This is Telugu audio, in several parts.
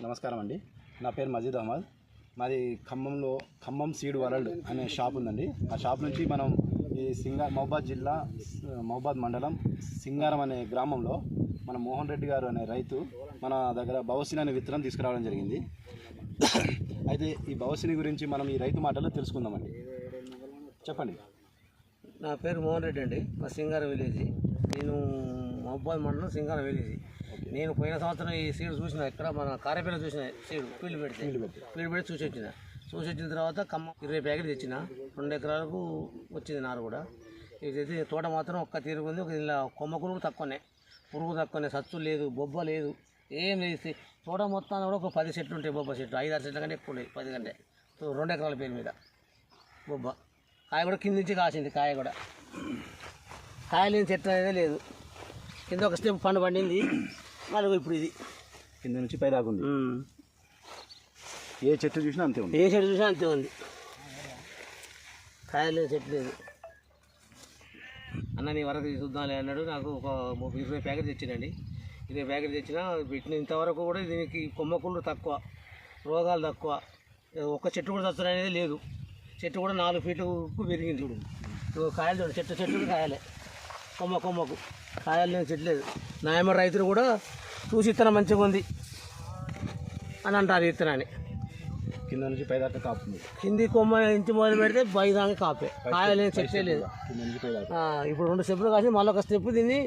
నమస్కారం అండి. నా పేరు మజీద్ అహ్మద్. మాది ఖమ్మంలో ఖమ్మం సీడ్ వరల్డ్ అనే షాప్ ఉందండి. ఆ షాప్ నుంచి మనం ఈ మహబాద్ జిల్లా మహబాద్ మండలం సింగారం అనే గ్రామంలో మన మోహన్ రెడ్డి గారు అనే రైతు మన దగ్గర బవసిన్ అనే విత్తనం తీసుకురావడం జరిగింది. అయితే ఈ బవసిని గురించి మనం ఈ రైతు మాటల్లో తెలుసుకుందామండి. చెప్పండి. నా పేరు మోహన్ రెడ్డి అండి. మా సింగారం విలేజ్. నేను మహబాద్ మండలం సింగారం విలేజ్. నేను పోయిన సంవత్సరం ఈ సీడ్ చూసిన, ఇక్కడ మన కారేపల్లి చూసిన సీడ్ ఫీల్డ్ పెడితే చూసి వచ్చిన తర్వాత ఖమ్మం 20 ప్యాకెట్ తెచ్చిన. 2 ఎకరాలకు వచ్చింది నారు కూడా. ఇది తోట మాత్రం ఒక్క తీరుకుంది. ఇలా కొమ్మకులు తక్కువనే, పురుగు తక్కువనే, సత్తు లేదు, బొబ్బ లేదు, ఏం లేదు. తోట మొత్తాన్ని కూడా ఒక 10 చెట్లు ఉంటాయి. బొబ్బ చెట్లు 5-6 చెట్ల కంటే ఎక్కువ ఉన్నాయి, 10 కంటే. 2 ఎకరాల పేరు మీద బొబ్బ. కాయ కూడా కింద నుంచి కాసింది. కాయ కూడా కాయ లేని చెట్టు అనేది లేదు. కింద ఒక స్టెప్ పండు పండింది. మళ్ళీ ఇప్పుడు ఇది కింద నుంచి పై దాకా ఉంది. ఏ చెట్టు చూసినా అంతే ఉంది. ఏ చెట్టు చూసినా అంతే ఉంది. కాయ లేదు, చెట్టు లేదు. అన్న నీ వరకు చూద్దాంలే అన్నాడు. నాకు ఒక 20 ప్యాకెట్ తెచ్చినండి. 20 ప్యాకెట్ తెచ్చినా పెట్టిన ఇంతవరకు కూడా దీనికి కొమ్మకుళ్ళు తక్కువ, రోగాలు తక్కువ, ఒక్క చెట్టు కూడా చచ్చడం అనేది లేదు. చెట్టు కూడా 4 ఫీట్లకు పెరిగింది. చూడు కాయలు చూడు, చెట్టు కాయలే, కొమ్మకు కాయలు లేని చెట్టు లేదు. నాయమ రైతులు కూడా చూసి ఇత్తనం మంచిగా ఉంది అని అంటారు. ఇత్తనాన్ని కింద నుంచి పై దాకా కాపుతుంది. కింది కొమ్మ ఇంటి మొదలు పెడితే బయదాకా కాపే, కాయ లేని చెట్టే లేదు. ఇప్పుడు 2 స్టెప్పులు కాసి మళ్ళీ ఒక స్టెప్ దీన్ని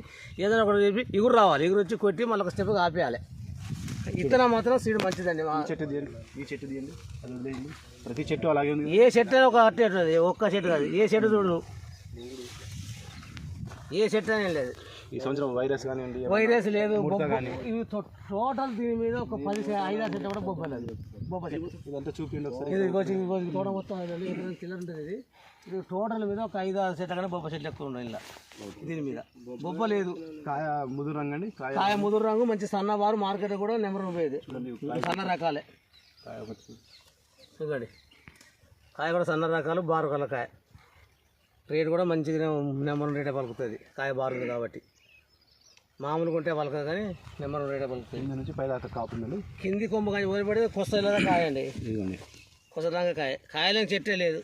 ఏదైనా ఒకటి చెప్పి ఎగురు రావాలి. ఎగురు వచ్చి కొట్టి మళ్ళీ ఒక స్టెప్ కాపేయాలి. ఇత్తనం మాత్రం సీడ్ మంచిదండి. ఈ చెట్టు తీయండి, ప్రతి చెట్టు అలాగే ఉంది. ఏ చెట్టు అయినా ఒక అట్టే ఉంటుంది, ఒక్క చెట్టు కాదు. ఏ చెట్టు చూడు, ఏ చెట్టు అనేది లేదు. ఈ సంవత్సరం వైరస్ కానివ్వండి, వైరస్ లేదు. ఇవి టోటల్ దీని మీద ఒక 5-6 చెట్లు కూడా బొబ్బ లేదు. బొబ్బ చెట్టు ఇదంతా చూపిండి ఒకసారి. ఇది తోట మొత్తం కిల్లర్ ఉంటుంది. ఇది టోటల్ మీద ఒక 5-6 చెట్ల కన్నా బొబ్బ చెట్లు ఎక్కువ ఉన్నాయి. ఇలా దీని మీద బొబ్బ లేదు. కాయ ముదురు రంగు అండి. కాయ ముదురు రంగు, మంచి సన్నవారు. మార్కెట్ కూడా నెంబర్ పోయేది. సన్న రకాలే చూడండి. కాయ కూడా సన్న రకాలు, బారు కల కాయ. రేట్ కూడా మంచిగా నెంబర్ రేటే పలుకుతుంది. కాయ బారుంది కాబట్టి. మామూలుగా ఉంటే పలకదు కానీ నెంబర్ రేటే పలుకుతుంది. కింద నుంచి పై దాకా కాపుందండి. కింది కొమ్మ కానీ వదిలిపడితే కొస్తలాగా కాయ అండి. కొస్తలాగా కాయలేని చెట్టే లేదు.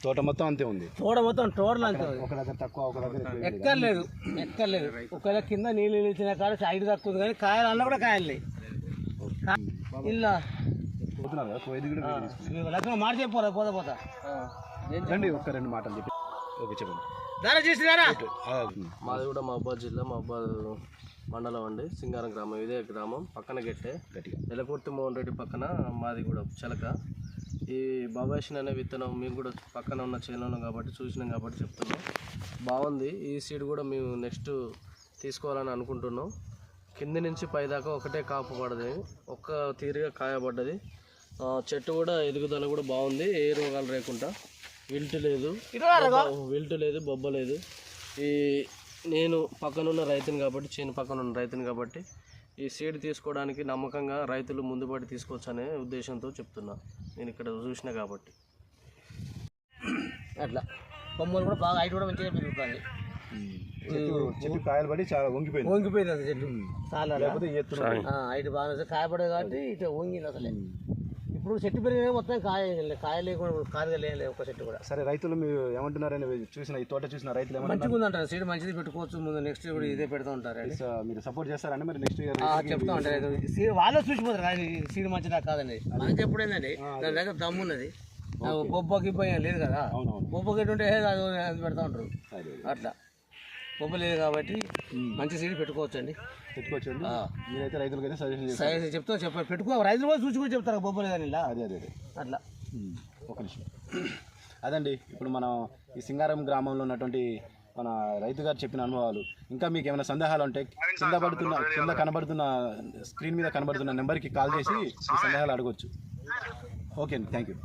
తోట మొత్తం అంతే ఉంది. తోట మొత్తం టోటల్ అంతే ఉంది. ఒక దగ్గర తక్కువ, ఒక దగ్గర ఎక్కర్లేదు. ఒకవేళ కింద నీళ్ళు నిలిచిన కాడ సైడ్ తక్కువ ఉంది కానీ కాయలు అన్న కూడా కాయలు లేవు. ఇలా లగ్నం మాట చెప్పాలి. పోతా రండి, ఒక్క 2 మాటలు చెప్పి. ఓకే, చెప్పండి. మాది కూడా మహబాద్ జిల్లా, మహబాద్ మండలం అండి. సింగారం గ్రామం. ఇదే గ్రామం పక్కన గట్టే నెలకుర్తి మోహన్ రెడ్డి పక్కన మాది కూడా చిలక. ఈ బవాసిన్ అనే విత్తనం మేము కూడా పక్కన ఉన్న చేనులో కాబట్టి చూసినాం కాబట్టి చెప్తున్నాం. బాగుంది. ఈ సీడ్ కూడా మేము నెక్స్ట్ తీసుకోవాలని అనుకుంటున్నాం. కింది నుంచి పై దాకా ఒకటే కాపు పడది, ఒక్క తీరుగా కాయబడ్డది. చెట్టు కూడా ఎదుగుదల కూడా బాగుంది. ఏ రోగాలు లేకుండా, విల్టు లేదు, బొబ్బ లేదు. నేను పక్కనున్న రైతుని కాబట్టి, చేను పక్కన ఉన్న రైతుని కాబట్టి ఈ సీడ్ తీసుకోవడానికి నమ్మకంగా రైతులు ముందుబడి తీసుకోవచ్చు అనే ఉద్దేశంతో చెప్తున్నా. నేను ఇక్కడ చూసిన కాబట్టి. అట్లా కొమ్మలు కూడా బాగా హైట్ కూడా మంచిగా పెరుగుతుంది. చెట్టు కాయలు పడి చాలా వంగిపోయింది అది చెట్టు. చాలా హైట్ బాగా కాయపడేది కాబట్టి ఇటు వంగింది అసలే. ఇప్పుడు చెట్టు పెరిగిన మొత్తం కాయ లేకుండా కాయగా లేదు ఒక చెట్టు కూడా. సరే, రైతులు మీరు ఏమంటున్నారని చూసిన ఈ తోట చూసిన రైతులు మంచిగా ఉందంటారు. సీడ్ మంచిది పెట్టుకోవచ్చు. ముందు నెక్స్ట్ కూడా ఇదే పెడతా ఉంటారు. మీరు సపోర్ట్ చేస్తారండి మరి నెక్స్ట్ ఇయర్? చెప్తా ఉంటారు. వాళ్ళే చూసిపోతారు కానీ సీడ్ మంచిదా కాదండి. మనం చెప్పుడేందండి, దాని దగ్గర దమ్ము ఉన్నది. బొబ్బ గిబ్బ లేదు కదా. బొబ్బ గిట్ట ఉంటే అది పెడతా ఉంటారు. అట్లా బొబ్బ లేదు కాబట్టి మంచి సీడ్ పెట్టుకోవచ్చు. మీరైతే రైతులకైతే సజెషన్ చెప్తా పెట్టుకో. రైతులు కూడా చూసి చెప్తారు బొబ్బ లేదని. అదే అట్లా ఒక నిమిషం. అదండి, ఇప్పుడు మనం ఈ సింగారం గ్రామంలో ఉన్నటువంటి మన రైతు గారు చెప్పిన అనుభవాలు. ఇంకా మీకు ఏమైనా సందేహాలు ఉంటే కింద కనబడుతున్న స్క్రీన్ మీద కనబడుతున్న నెంబర్కి కాల్ చేసి ఈ సందేహాలు అడగవచ్చు. ఓకే అండి, థ్యాంక్ యూ.